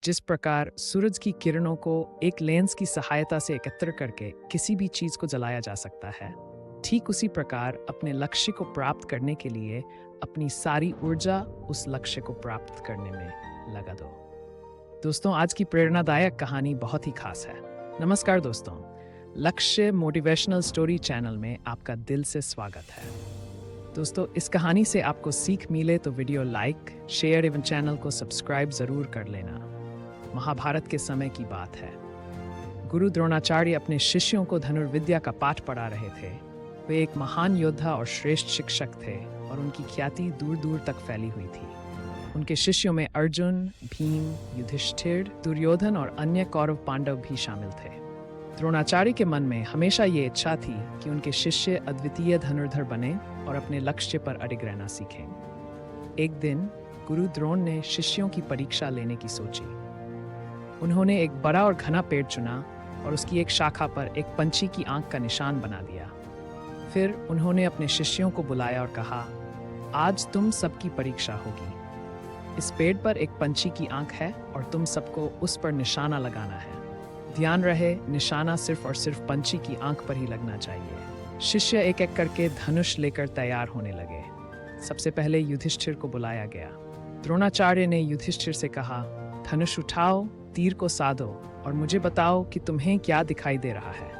जिस प्रकार सूरज की किरणों को एक लेंस की सहायता से एकत्र करके किसी भी चीज को जलाया जा सकता है, ठीक उसी प्रकार अपने लक्ष्य को प्राप्त करने के लिए अपनी सारी ऊर्जा उस लक्ष्य को प्राप्त करने में लगा दो। दोस्तों, आज की प्रेरणादायक कहानी बहुत ही खास है। नमस्कार दोस्तों, लक्ष्य मोटिवेशनल स्टोरी चैनल में आपका दिल से स्वागत है। दोस्तों, इस कहानी से आपको सीख मिले तो वीडियो लाइक, शेयर एवं चैनल को सब्सक्राइब जरूर कर लेना। महाभारत के समय की बात है। गुरु द्रोणाचार्य अपने शिष्यों को धनुर्विद्या का पाठ पढ़ा रहे थे। वे एक महान योद्धा और श्रेष्ठ शिक्षक थे और उनकी ख्याति दूर दूर तक फैली हुई थी। उनके शिष्यों में अर्जुन, भीम, युधिष्ठिर, दुर्योधन और अन्य कौरव पांडव भी शामिल थे। द्रोणाचार्य के मन में हमेशा ये इच्छा थी कि उनके शिष्य अद्वितीय धनुर्धर बने और अपने लक्ष्य पर अडिग रहना सीखें। एक दिन गुरु द्रोण ने शिष्यों की परीक्षा लेने की सोची। उन्होंने एक बड़ा और घना पेड़ चुना और उसकी एक शाखा पर एक पंछी की आंख का निशान बना दिया। फिर उन्होंने अपने शिष्यों को बुलाया और कहा, आज तुम सबकी परीक्षा होगी। इस पेड़ पर एक पंछी की आंख है और तुम सबको उस पर निशाना लगाना है। ध्यान रहे, निशाना सिर्फ और सिर्फ पंछी की आंख पर ही लगना चाहिए। शिष्य एक एक करके धनुष लेकर तैयार होने लगे। सबसे पहले युधिष्ठिर को बुलाया गया। द्रोणाचार्य ने युधिष्ठिर से कहा, धनुष उठाओ, तीर को साधो और मुझे बताओ कि तुम्हें क्या दिखाई दे रहा है।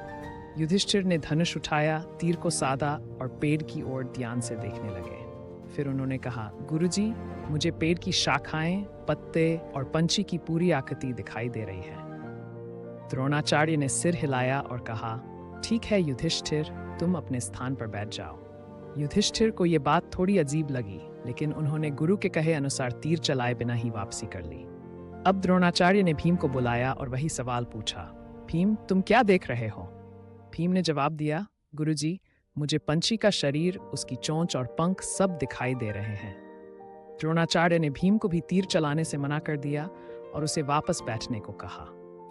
युधिष्ठिर ने धनुष उठाया, तीर को साधा और पेड़ की ओर ध्यान से देखने लगे। फिर उन्होंने कहा, गुरुजी, मुझे पेड़ की शाखाएं, पत्ते और पंछी की पूरी आकृति दिखाई दे रही है। द्रोणाचार्य ने सिर हिलाया और कहा, ठीक है युधिष्ठिर, तुम अपने स्थान पर बैठ जाओ। युधिष्ठिर को यह बात थोड़ी अजीब लगी, लेकिन उन्होंने गुरु के कहे अनुसार तीर चलाए बिना ही वापसी कर ली। अब द्रोणाचार्य ने भीम को बुलाया और वही सवाल पूछा, भीम, तुम क्या देख रहे हो? भीम ने जवाब दिया, गुरुजी, मुझे पंछी का शरीर, उसकी चोंच और पंख सब दिखाई दे रहे हैं। द्रोणाचार्य ने भीम को भी तीर चलाने से मना कर दिया और उसे वापस बैठने को कहा।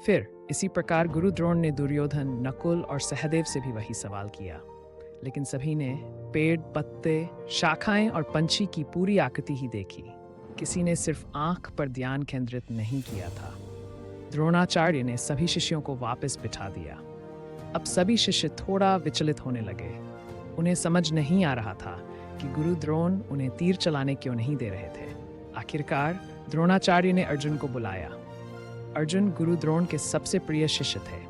फिर इसी प्रकार गुरु द्रोण ने दुर्योधन, नकुल और सहदेव से भी वही सवाल किया, लेकिन सभी ने पेड़, पत्ते, शाखाएं और पंछी की पूरी आकृति ही देखी। किसी ने सिर्फ आंख पर ध्यान केंद्रित नहीं किया था। द्रोणाचार्य ने सभी शिष्यों को वापस बिठा दिया। अब सभी शिष्य थोड़ा विचलित होने लगे। उन्हें समझ नहीं आ रहा था कि गुरु द्रोण उन्हें तीर चलाने क्यों नहीं दे रहे थे। आखिरकार द्रोणाचार्य ने अर्जुन को बुलाया। अर्जुन गुरु द्रोण के सबसे प्रिय शिष्य थे,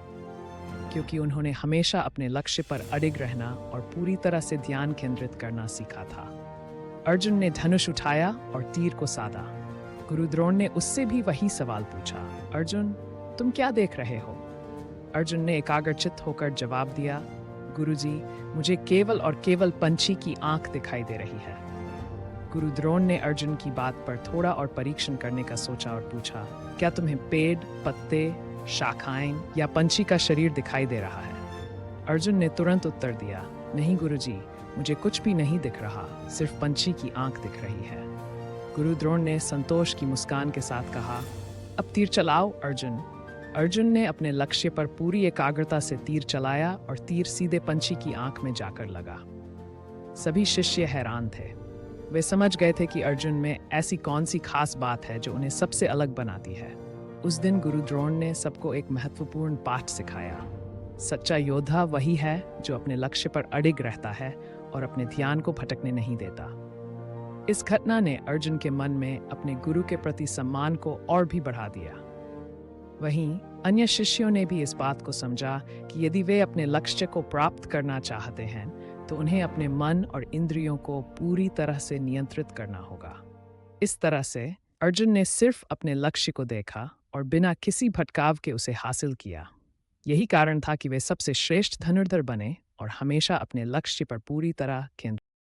क्योंकि उन्होंने हमेशा अपने लक्ष्य पर अडिग रहना और पूरी तरह से ध्यान केंद्रित करना सीखा था। अर्जुन ने धनुष उठाया और तीर को साधा। गुरु द्रोण ने उससे भी वही सवाल पूछा, अर्जुन, तुम क्या देख रहे हो? अर्जुन ने एकाग्रचित्त होकर जवाब दिया, गुरुजी, मुझे केवल और केवल पंछी की आंख दिखाई दे रही है। गुरु द्रोण ने अर्जुन की बात पर थोड़ा और परीक्षण करने का सोचा और पूछा, क्या तुम्हें पेड़, पत्ते, शाखाएं या पंछी का शरीर दिखाई दे रहा है? अर्जुन ने तुरंत उत्तर दिया, नहीं गुरुजी, मुझे कुछ भी नहीं दिख रहा, सिर्फ पंछी की आंख दिख रही है। गुरु द्रोण ने संतोष की मुस्कान के साथ कहा, अब तीर चलाओ अर्जुन। अर्जुन ने अपने लक्ष्य पर पूरी एकाग्रता से तीर चलाया और तीर सीधे पंछी की आंख में जाकर लगा। सभी शिष्य हैरान थे। वे समझ गए थे कि अर्जुन में ऐसी कौन सी खास बात है जो उन्हें सबसे अलग बनाती है। उस दिन गुरु द्रोण ने सबको एक महत्वपूर्ण पाठ सिखाया। सच्चा योद्धा वही है जो अपने लक्ष्य पर अडिग रहता है और अपने ध्यान को भटकने नहीं देता। इस घटना ने अर्जुन के मन में अपने गुरु के प्रति सम्मान को और भी बढ़ा दिया। वहीं अन्य शिष्यों ने भी इस बात को समझा कि यदि वे अपने लक्ष्य को प्राप्त करना चाहते हैं तो उन्हें अपने मन और इंद्रियों को पूरी तरह से नियंत्रित करना होगा। इस तरह से अर्जुन ने सिर्फ अपने लक्ष्य को देखा और बिना किसी भटकाव के उसे हासिल किया। यही कारण था कि वे सबसे श्रेष्ठ धनुर्धर बने और हमेशा अपने लक्ष्य पर पूरी तरह केंद्रित